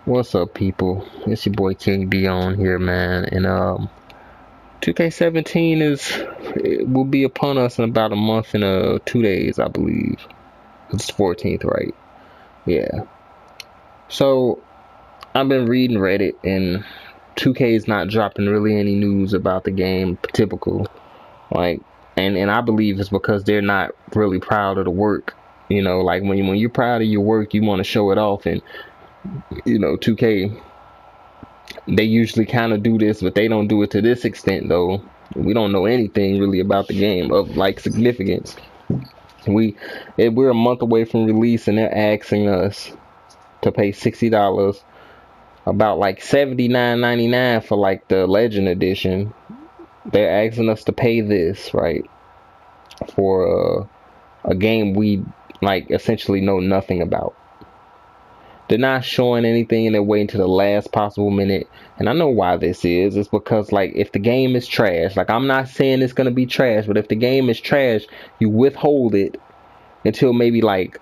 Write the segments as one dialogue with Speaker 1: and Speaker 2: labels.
Speaker 1: What's up, people? It's your boy King B on here, man. And 2K17 it will be upon us in about a month and 2 days, I believe. It's 14th, right? Yeah. So I've been reading Reddit, and 2K is not dropping really any news about the game. Typical, like, and I believe it's because they're not really proud of the work. Like when you're proud of your work, you want to show it off, and 2K, they usually kind of do this, but they don't do it to this extent though. We don't know anything really about the game of like significance. We're a month away from release, and they're asking us to pay $60, about like $79.99 for like the Legend Edition. They're asking us to pay this, right, for a game we like essentially know nothing about. They're not showing anything, and they're waiting to the last possible minute. And I know why this is. It's because, like, if the game is trash, like, I'm not saying it's going to be trash, but if the game is trash, you withhold it until maybe, like,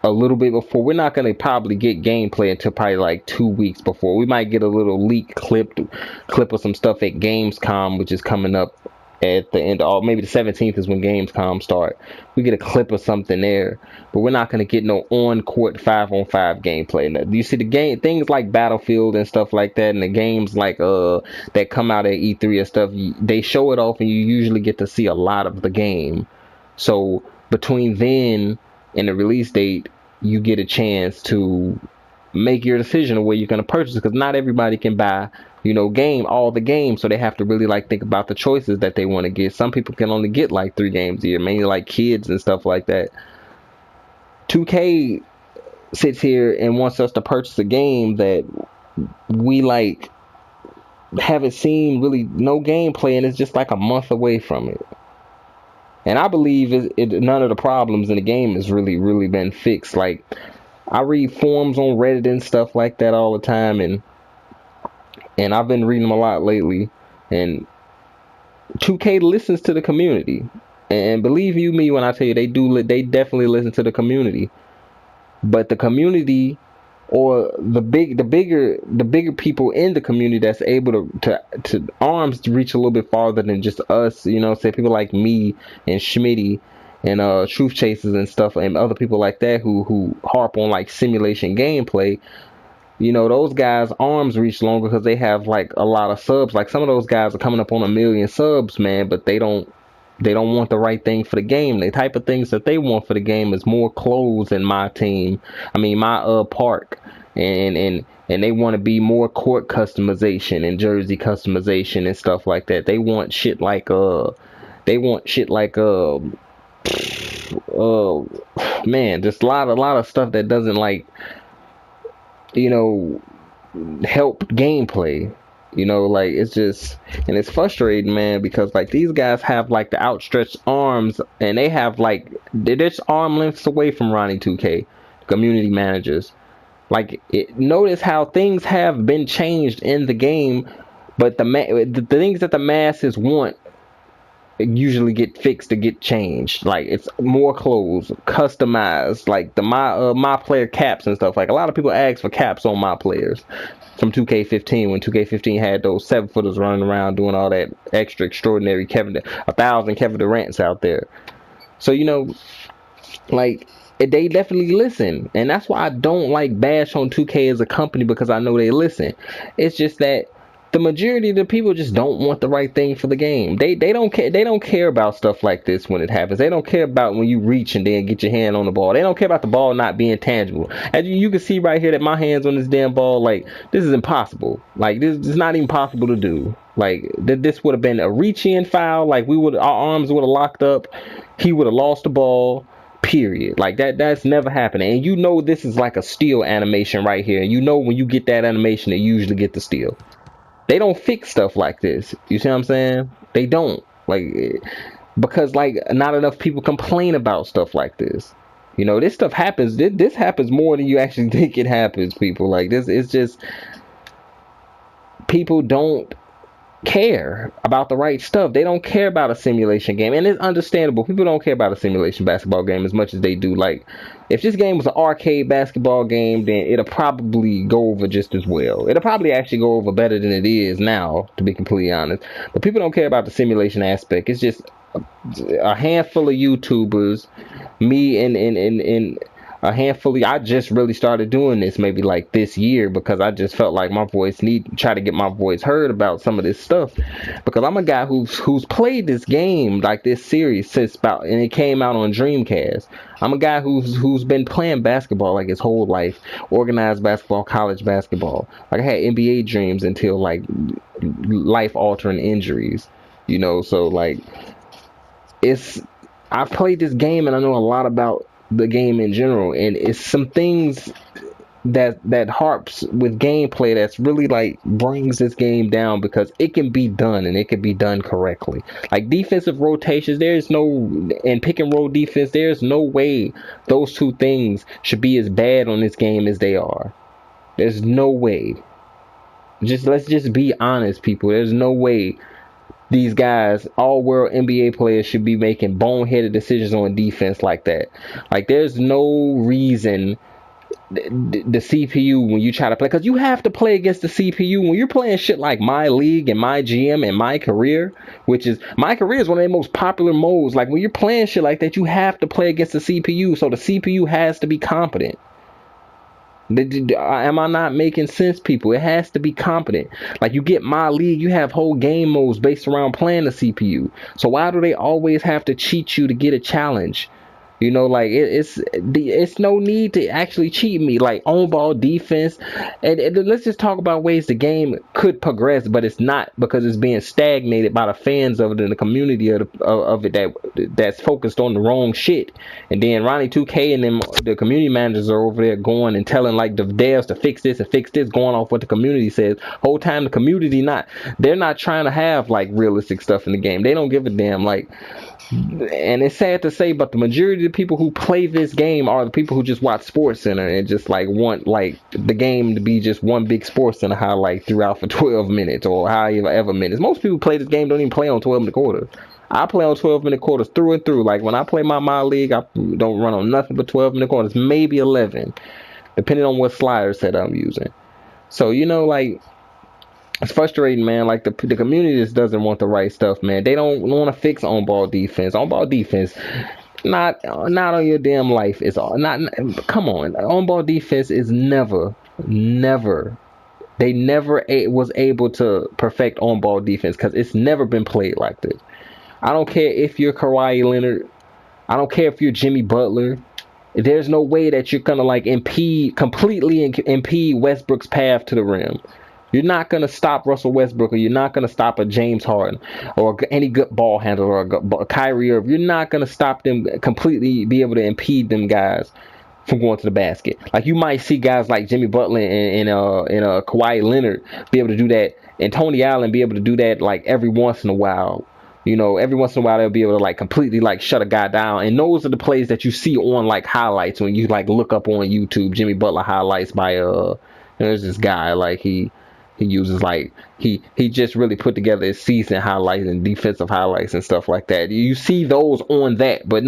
Speaker 1: a little bit before. We're not going to probably get gameplay until probably, like, 2 weeks before. We might get a little leak clip of some stuff at Gamescom, which is coming up at the end, or maybe the 17th is when Gamescom start. We get a clip of something there, but we're not going to get no on-court 5-on-5 gameplay. Now, you see the game things like Battlefield and stuff like that, and the games like that come out at E3 and stuff, they show it off, and you usually get to see a lot of the game. So between then and the release date, you get a chance to make your decision of where you're going to purchase it, because not everybody can buy all the games, so they have to really like think about the choices that they want to get. Some people can only get like 3 games a year, mainly like kids and stuff like that. 2K sits here and wants us to purchase a game that we like haven't seen really no gameplay, and it's just like a month away from it. And I believe none of the problems in the game has really been fixed. Like, I read forums on Reddit and stuff like that all the time, and I've been reading them a lot lately, and 2K listens to the community. And believe you me when I tell you, they definitely listen to the community. But the community, or the bigger people in the community that's able to arms to reach a little bit farther than just us, say people like me and Schmitty and Truth Chasers and stuff, and other people like that who harp on like simulation gameplay. Those guys' arms reach longer because they have like a lot of subs. Like, some of those guys are coming up on 1 million subs, man, but they don't want the right thing for the game. The type of things that they want for the game is more clothes in my team. I mean, my park, and they want to be more court customization and jersey customization and stuff like that. They want shit like man, just a lot of stuff that doesn't like help gameplay. Like, it's just, and it's frustrating, man, because like these guys have like the outstretched arms, and they have like they're just arm lengths away from Ronnie 2K community managers. Like, notice how things have been changed in the game, but the things that the masses want usually get fixed to get changed. Like, it's more clothes, customized, like the my player caps and stuff. Like, a lot of people ask for caps on my players from 2K15, when 2K15 had those 7-footers running around doing all that extra extraordinary 1,000 Kevin Durant's out there. So like, they definitely listen, and that's why I don't like bash on 2K as a company, because I know they listen. It's just that the majority of the people just don't want the right thing for the game. They don't care. They don't care about stuff like this when it happens. They don't care about when you reach and then get your hand on the ball. They don't care about the ball not being tangible. As you can see right here, that my hands on this damn ball, like, this is impossible. Like, this is not even possible to do. Like, this would have been a reach-in foul. Like, our arms would have locked up. He would have lost the ball. Period. Like, that's never happening. And this is like a steal animation right here. And when you get that animation, they usually get the steal. They don't fix stuff like this. You see what I'm saying? They don't. Like, because like not enough people complain about stuff like this. This stuff happens. This happens more than you actually think it happens, people. Like, this, it's just, people don't care about the right stuff. They don't care about a simulation game, and it's understandable. People don't care about a simulation basketball game as much as they do. Like, if this game was an arcade basketball game, then it'll probably go over just as well. It'll probably actually go over better than it is now, to be completely honest. But people don't care about the simulation aspect. It's just a handful of YouTubers, me and a handful of, I just really started doing this maybe like this year because I just felt like my voice try to get my voice heard about some of this stuff, because I'm a guy who's played this game, like this series, since about, and it came out on Dreamcast. I'm a guy who's been playing basketball like his whole life, organized basketball, college basketball. Like, I had NBA dreams until like life altering injuries, you know. So like, I've played this game and I know a lot about the game in general, and it's some things that harps with gameplay that's really like brings this game down, because it can be done and it can be done correctly. Like defensive rotations, and pick and roll defense, there's no way those two things should be as bad on this game as they are. There's no way. Let's just be honest, people. There's no way these guys, all world NBA players, should be making boneheaded decisions on defense like that. Like, there's no reason the CPU, when you try to play, because you have to play against the CPU when you're playing shit like My League and My GM and My Career, which is, My Career is one of the most popular modes. Like, when you're playing shit like that, you have to play against the CPU, so the CPU has to be competent. Am I not making sense, people? It has to be competent. Like, you get My League, you have whole game modes based around playing the CPU. So why do they always have to cheat you to get a challenge? You know, like, it's no need to actually cheat me. Like, on ball defense, and let's just talk about ways the game could progress, but it's not, because it's being stagnated by the fans of it and the community of it that's focused on the wrong shit. And then Ronnie 2K and them, the community managers, are over there going and telling like the devs to fix this and fix this, going off what the community says. Whole time the community they're not trying to have like realistic stuff in the game. They don't give a damn. Like, and it's sad to say, but the majority of the people who play this game are the people who just watch Sports Center and just like want like the game to be just one big Sports Center highlight throughout for 12 minutes or however minutes. Most people play this game don't even play on 12-minute quarters. I play on 12-minute quarters through and through. Like, when I play my league, I don't run on nothing but 12-minute quarters, maybe 11, depending on what slider set I'm using. So, you know, like, it's frustrating, man. Like, the community just doesn't want the right stuff, man. They don't want to fix on-ball defense. On-ball defense, not on your damn life. It's all not. Come on, on-ball defense is never. They never was able to perfect on-ball defense, because it's never been played like this. I don't care if you're Kawhi Leonard. I don't care if you're Jimmy Butler. There's no way that you're gonna like completely impede Westbrook's path to the rim. You're not going to stop Russell Westbrook, or you're not going to stop a James Harden or any good ball handler or a Kyrie Irving. You're not going to stop them completely, be able to impede them guys from going to the basket. Like, you might see guys like Jimmy Butler and Kawhi Leonard be able to do that, and Tony Allen be able to do that like every once in a while. You know, every once in a while they'll be able to like completely like shut a guy down. And those are the plays that you see on like highlights when you like look up on YouTube, Jimmy Butler highlights by there's this guy, like he uses like he just really put together his season highlights and defensive highlights and stuff like that. You see those on that, but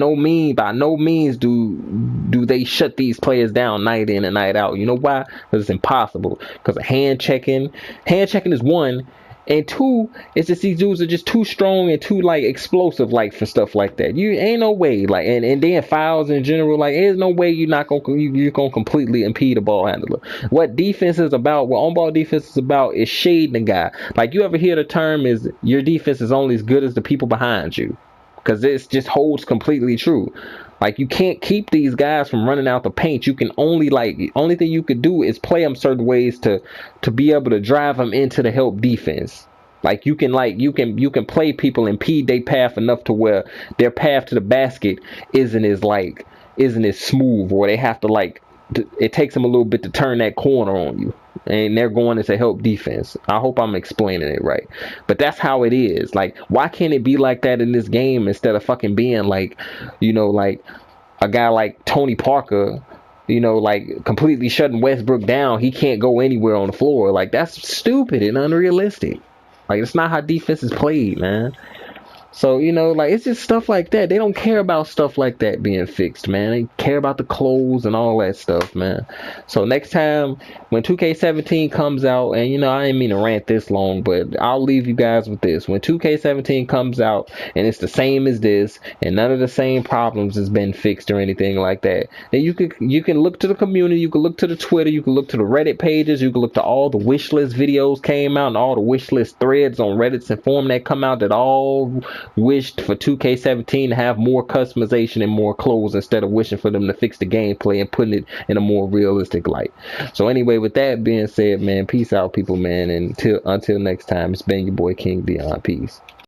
Speaker 1: by no means do they shut these players down night in and night out. You know why? Because it's impossible. Because of hand checking is one, and two, it's just these dudes are just too strong and too like explosive, like for stuff like that. You ain't no way, like, and then fouls in general, like, there's no way you're gonna completely impede a ball handler. What defense is about, what on-ball defense is about, is shading the guy. Like, you ever hear the term is your defense is only as good as the people behind you? Because this just holds completely true. Like, you can't keep these guys from running out the paint. You can only thing you could do is play them certain ways to be able to drive them into the help defense. Like, you can play people, impede their path enough to where their path to the basket isn't as smooth, or they have to like, it takes them a little bit to turn that corner on you, and they're going into help defense. I hope I'm explaining it right, but that's how it is. Like, why can't it be like that in this game, instead of fucking being like, you know, like a guy like Tony Parker, you know, like completely shutting Westbrook down? He can't go anywhere on the floor. Like, that's stupid and unrealistic. Like, it's not how defense is played, man. So, you know, like, it's just stuff like that. They don't care about stuff like that being fixed, man. They care about the clothes and all that stuff, man. So next time when 2K17 comes out, and you know, I didn't mean to rant this long, but I'll leave you guys with this. When 2K17 comes out and it's the same as this, and none of the same problems has been fixed or anything like that, then you can look to the community, you can look to the Twitter, you can look to the Reddit pages, you can look to all the wish list videos came out and all the wish list threads on Reddit's and forum that come out that all wished for 2K17 to have more customization and more clothes instead of wishing for them to fix the gameplay and putting it in a more realistic light. So anyway, with that being said, man, peace out, people, man, and until next time, it's been your boy King Dion. Peace.